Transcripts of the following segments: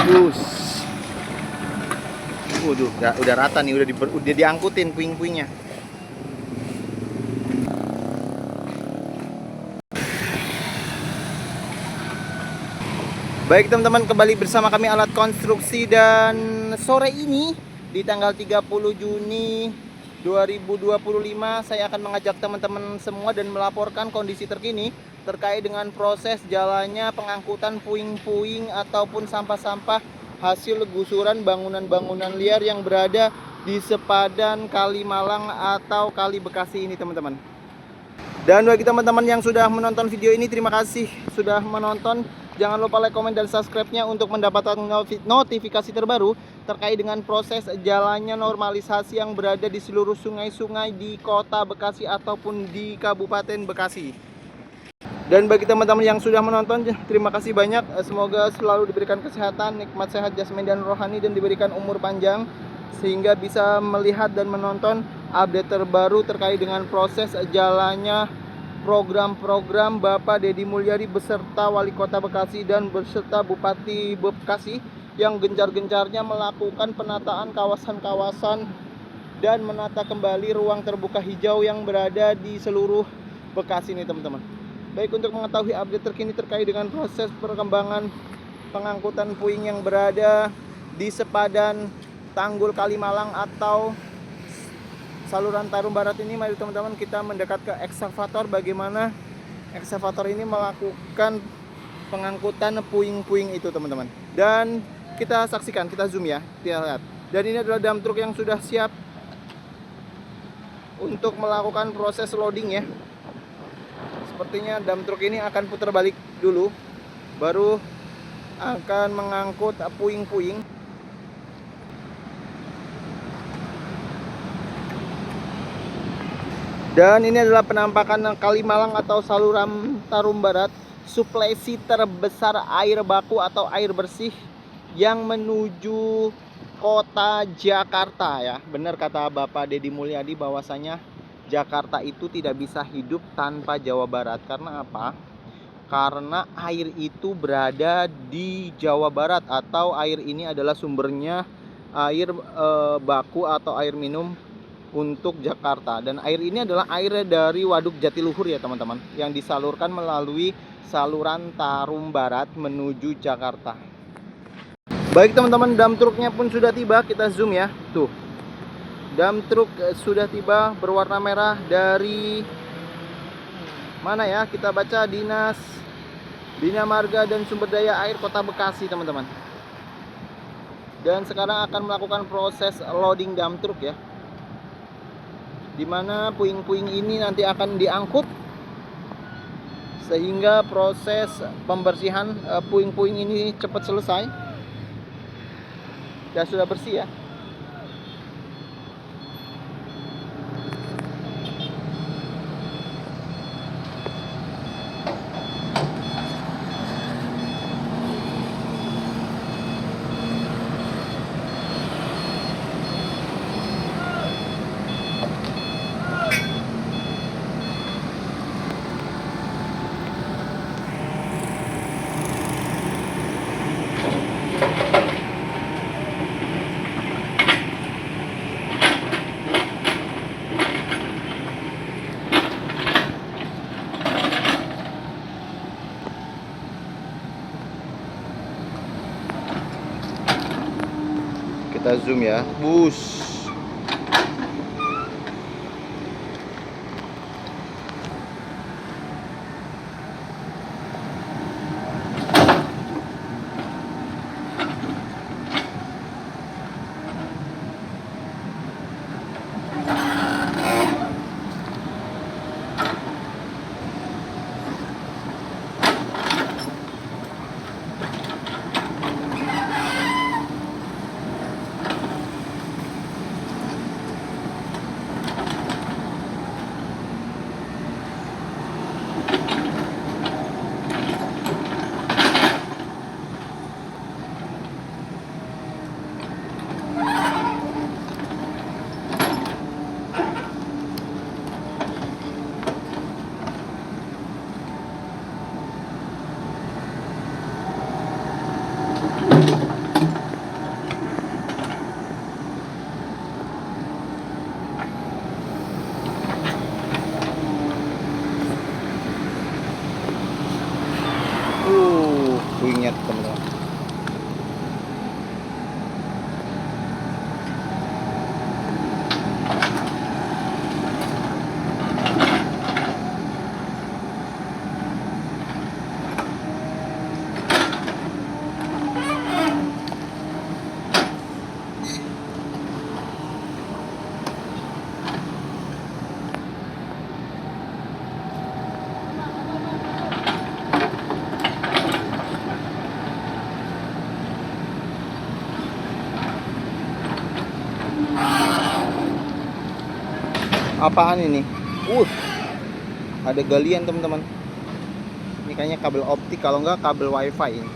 Bus. Waduh, udah rata nih, udah diangkutin puing-puingnya. Baik teman-teman, kembali bersama kami Alat Konstruksi, dan sore ini di tanggal 30 Juni 2025 saya akan mengajak teman-teman semua dan melaporkan kondisi terkini terkait dengan proses jalannya pengangkutan puing-puing ataupun sampah-sampah hasil gusuran bangunan-bangunan liar yang berada di sepadan Kali Malang atau Kali Bekasi ini teman-teman. Dan bagi teman-teman yang sudah menonton video ini, terima kasih sudah menonton. Jangan lupa like, komen, dan subscribe-nya untuk mendapatkan notifikasi terbaru terkait dengan proses jalannya normalisasi yang berada di seluruh sungai-sungai di Kota Bekasi ataupun di Kabupaten Bekasi. Dan bagi teman-teman yang sudah menonton, terima kasih banyak. Semoga selalu diberikan kesehatan, nikmat sehat jasmani dan rohani, dan diberikan umur panjang sehingga bisa melihat dan menonton update terbaru terkait dengan proses jalannya program-program Bapak Deddy Mulyadi beserta Wali Kota Bekasi dan beserta Bupati Bekasi yang gencar-gencarnya melakukan penataan kawasan-kawasan dan menata kembali ruang terbuka hijau yang berada di seluruh Bekasi ini teman-teman. Baik, untuk mengetahui update terkini terkait dengan proses perkembangan pengangkutan puing yang berada di sepadan Tanggul Kalimalang atau saluran Tarum Barat ini, mari teman-teman kita mendekat ke ekskavator. Bagaimana ekskavator ini melakukan pengangkutan puing-puing itu teman-teman. Dan kita saksikan, kita zoom ya, kita lihat. Dan ini adalah dump truck yang sudah siap untuk melakukan proses loading ya. Sepertinya dump truck ini akan putar balik dulu, baru akan mengangkut puing-puing. Dan ini adalah penampakan Kali Malang atau saluran Tarum Barat, suplesi terbesar air baku atau air bersih yang menuju kota Jakarta ya. Benar kata Bapak Deddy Mulyadi bahwasanya Jakarta itu tidak bisa hidup tanpa Jawa Barat. Karena apa? Karena air itu berada di Jawa Barat, atau air ini adalah sumbernya air baku atau air minum untuk Jakarta. Dan air ini adalah air dari Waduk Jatiluhur ya teman-teman, yang disalurkan melalui saluran Tarum Barat menuju Jakarta. Baik teman-teman, dump truknya pun sudah tiba. Kita zoom ya, tuh dump truk sudah tiba berwarna merah dari mana ya, kita baca Dinas Bina Marga dan Sumber Daya Air Kota Bekasi teman-teman. Dan sekarang akan melakukan proses loading dump truk ya, dimana puing-puing ini nanti akan diangkut sehingga proses pembersihan puing-puing ini cepat selesai. Dan sudah bersih ya. Kita zoom ya, bus. banget teman-teman. Apaan ini? Ada galian teman-teman. Ini kayaknya kabel optik, kalau enggak kabel wifi ini.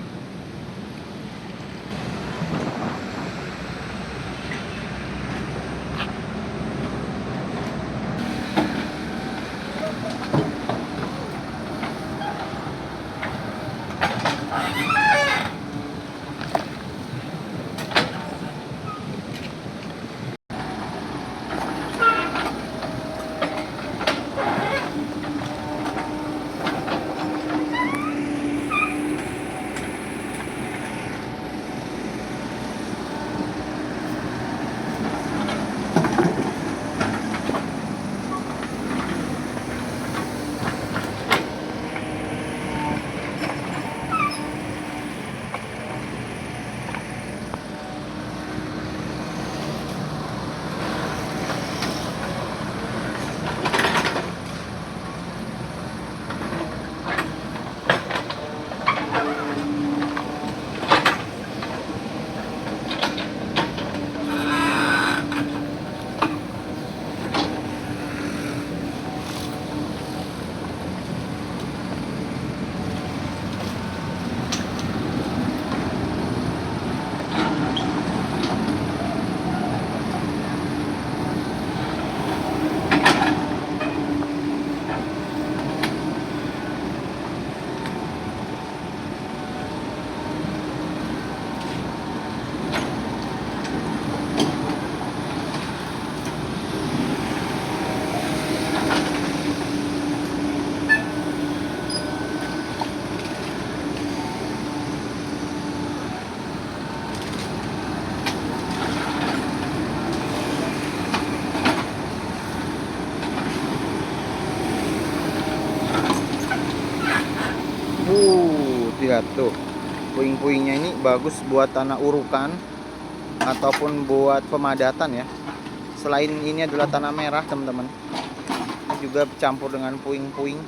Lihat tuh, puing-puingnya ini bagus buat tanah urukan ataupun buat pemadatan ya. Selain ini adalah tanah merah teman-teman, juga bercampur dengan puing-puing.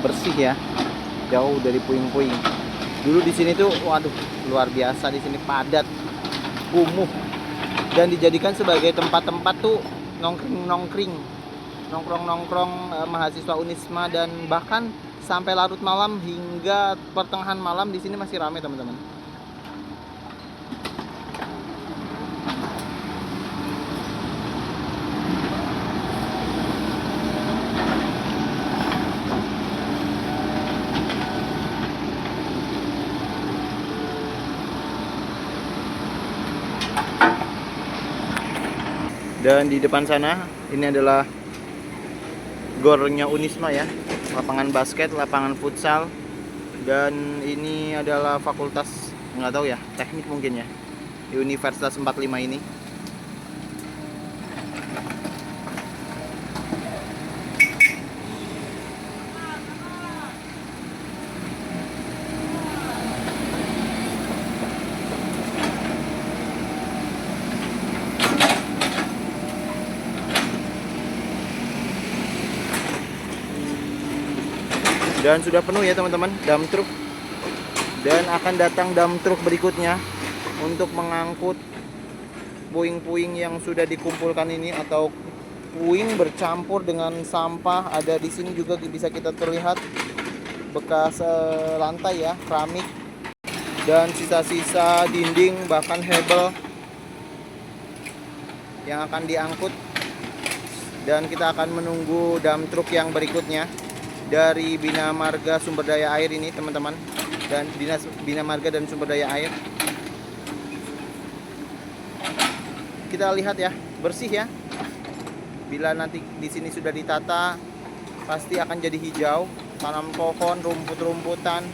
Bersih ya, jauh dari puing-puing. Dulu di sini tuh, waduh, luar biasa, di sini padat, kumuh, dan dijadikan sebagai tempat-tempat tuh nongkrong-nongkrong, mahasiswa Unisma, dan bahkan sampai larut malam hingga pertengahan malam di sini masih ramai teman-teman. Dan di depan sana ini adalah gornya Unisma ya, lapangan basket, lapangan futsal, dan ini adalah fakultas nggak tahu ya, teknik mungkin ya, di Universitas 45 ini. Dan sudah penuh ya teman-teman dump truck, dan akan datang dump truck berikutnya untuk mengangkut puing-puing yang sudah dikumpulkan ini, atau puing bercampur dengan sampah. Ada di sini juga bisa kita terlihat bekas lantai ya, keramik, dan sisa-sisa dinding bahkan hebel yang akan diangkut. Dan kita akan menunggu dump truck yang berikutnya dari Bina Marga Sumber Daya Air ini teman-teman, dan Dinas Bina Marga dan Sumber Daya Air. Kita lihat ya, bersih ya. Bila nanti di sini sudah ditata, pasti akan jadi hijau, tanam pohon, rumput-rumputan,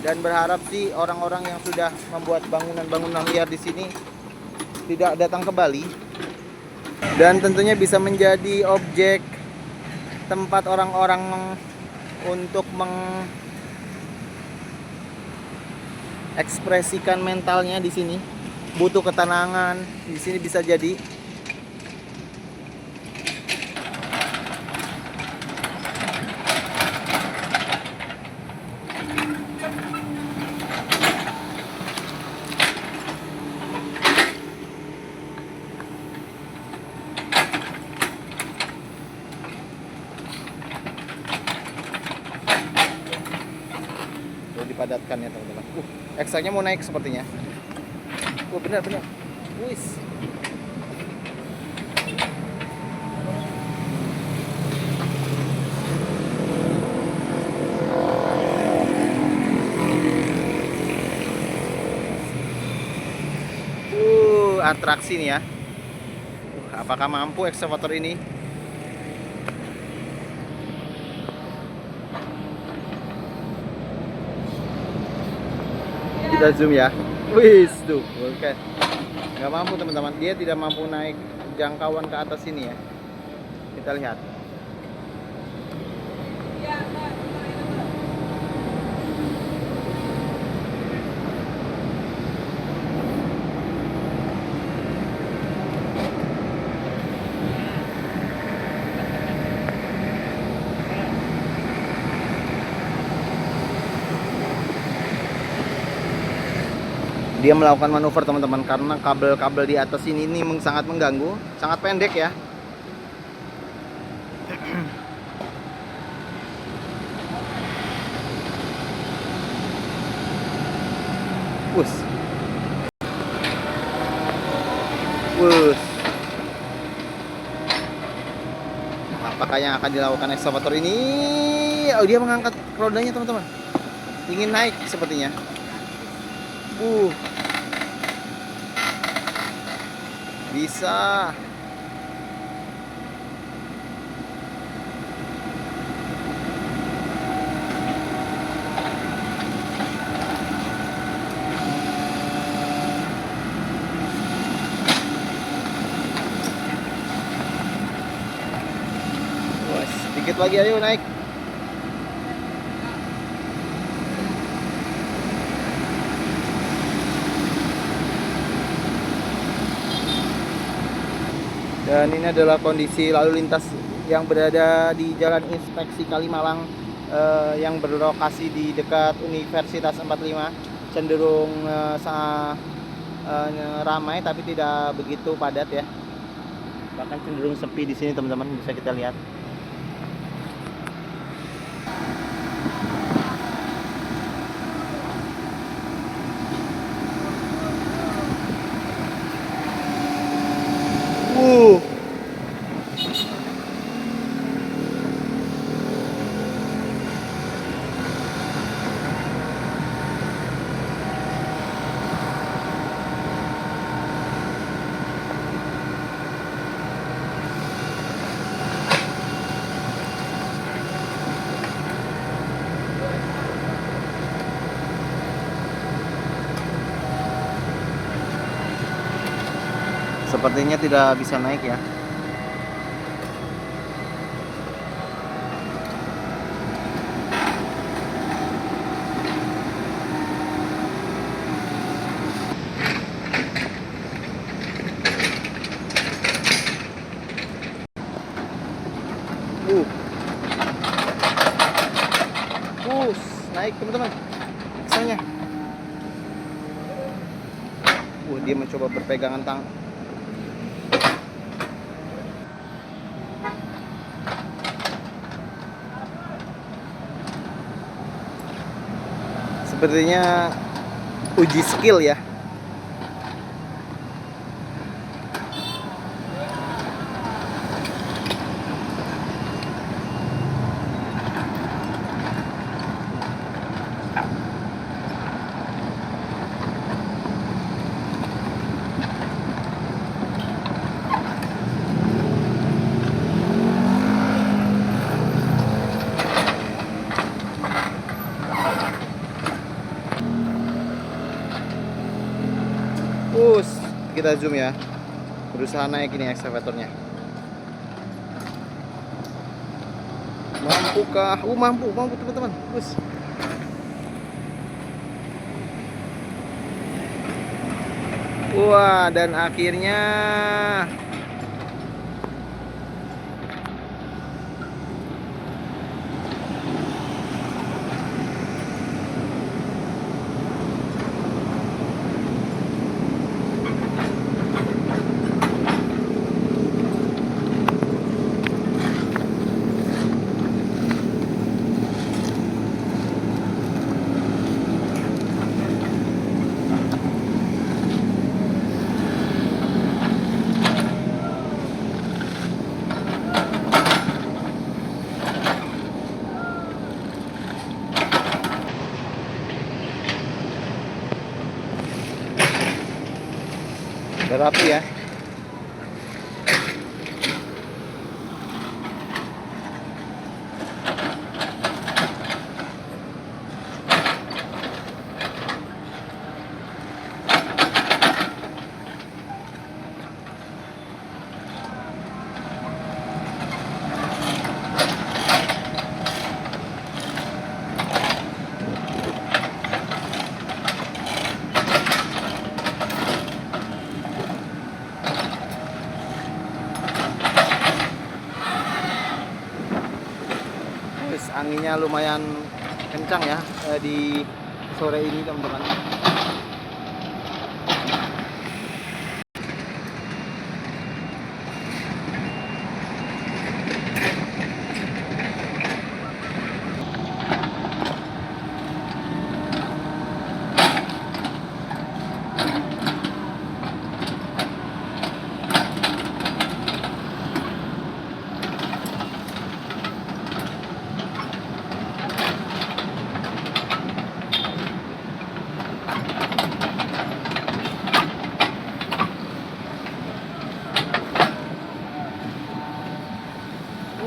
dan berharap sih orang-orang yang sudah membuat bangunan-bangunan liar di sini tidak datang ke Bali, dan tentunya bisa menjadi objek tempat orang-orang untuk mengekspresikan mentalnya di sini. Butuh ketenangan di sini bisa jadi. Dipadatkan ya teman-teman. Ekstraknya mau naik sepertinya. Benar-benar. Wis. Atraksi nih ya. Apakah mampu ekskavator ini? Kita zoom ya. Wis tuh, oke. Nggak mampu teman-teman, dia tidak mampu naik jangkauan ke atas sini ya. Kita lihat. Dia melakukan manuver teman-teman, karena kabel-kabel di atas ini sangat mengganggu, sangat pendek ya. Wus. Apakah yang akan dilakukan ekskavator ini? Oh, dia mengangkat rodanya teman-teman, ingin naik sepertinya. Bisa. Sedikit lagi, ayo naik. Dan ini adalah kondisi lalu lintas yang berada di Jalan Inspeksi Kalimalang yang berlokasi di dekat Universitas 45. Cenderung sangat ramai tapi tidak begitu padat ya. Bahkan cenderung sepi di sini teman-teman, bisa kita lihat. Sepertinya tidak bisa naik ya. Bus, naik teman-teman. Misalnya. Dia mencoba berpegangan tangan. Sepertinya uji skill ya. Kita zoom ya. Berusaha naik ini ekskavatornya. Mampukah? Mampu teman-teman. Wah, dan akhirnya udah rapi ya. Anginnya lumayan kencang ya di sore ini teman-teman.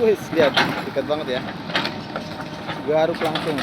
Wih, lihat dekat banget ya. Garuk langsung.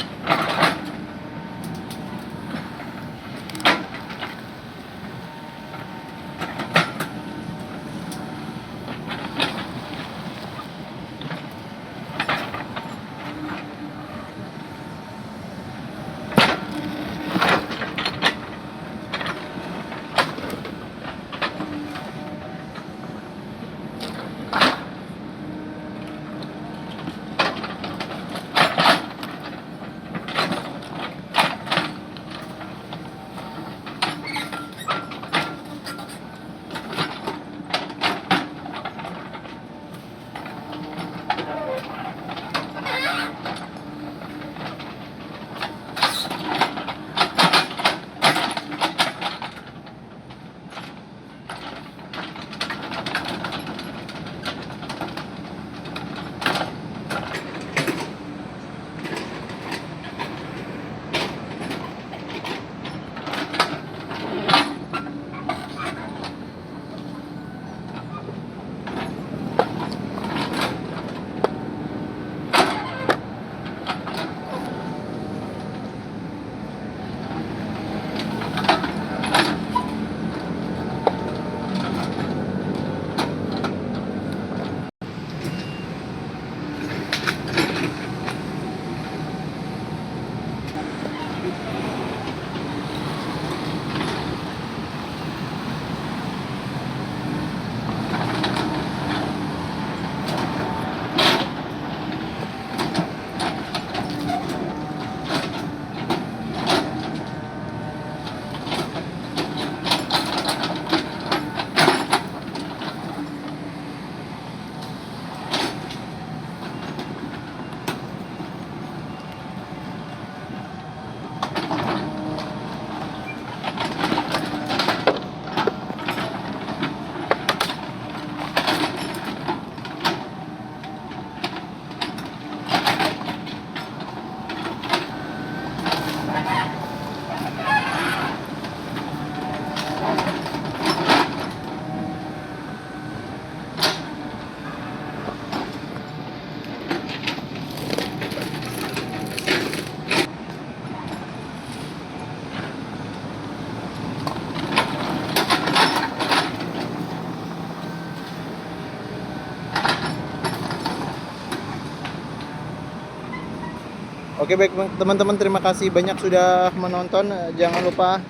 Oke baik teman-teman, terima kasih banyak sudah menonton. Jangan lupa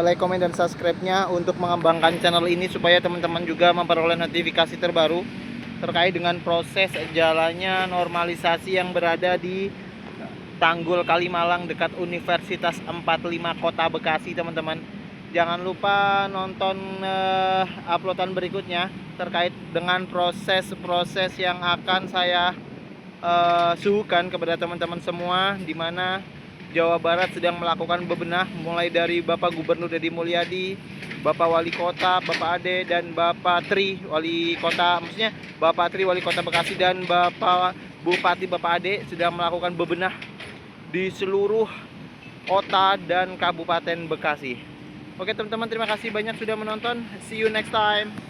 like, komen, dan subscribe-nya untuk mengembangkan channel ini supaya teman-teman juga memperoleh notifikasi terbaru terkait dengan proses jalannya normalisasi yang berada di Tanggul Kalimalang dekat Universitas 45 Kota Bekasi teman-teman. Jangan lupa nonton uploadan berikutnya terkait dengan proses-proses yang akan saya suhukan kepada teman-teman semua, di mana Jawa Barat sedang melakukan bebenah mulai dari Bapak Gubernur Deddy Mulyadi, Bapak Wali Kota, Bapak Ade, dan Bapak Tri Wali Kota, maksudnya Bapak Tri Wali Kota Bekasi dan Bapak Bupati Bapak Ade sedang melakukan bebenah di seluruh kota dan kabupaten Bekasi. Oke teman-teman, terima kasih banyak sudah menonton. See you next time.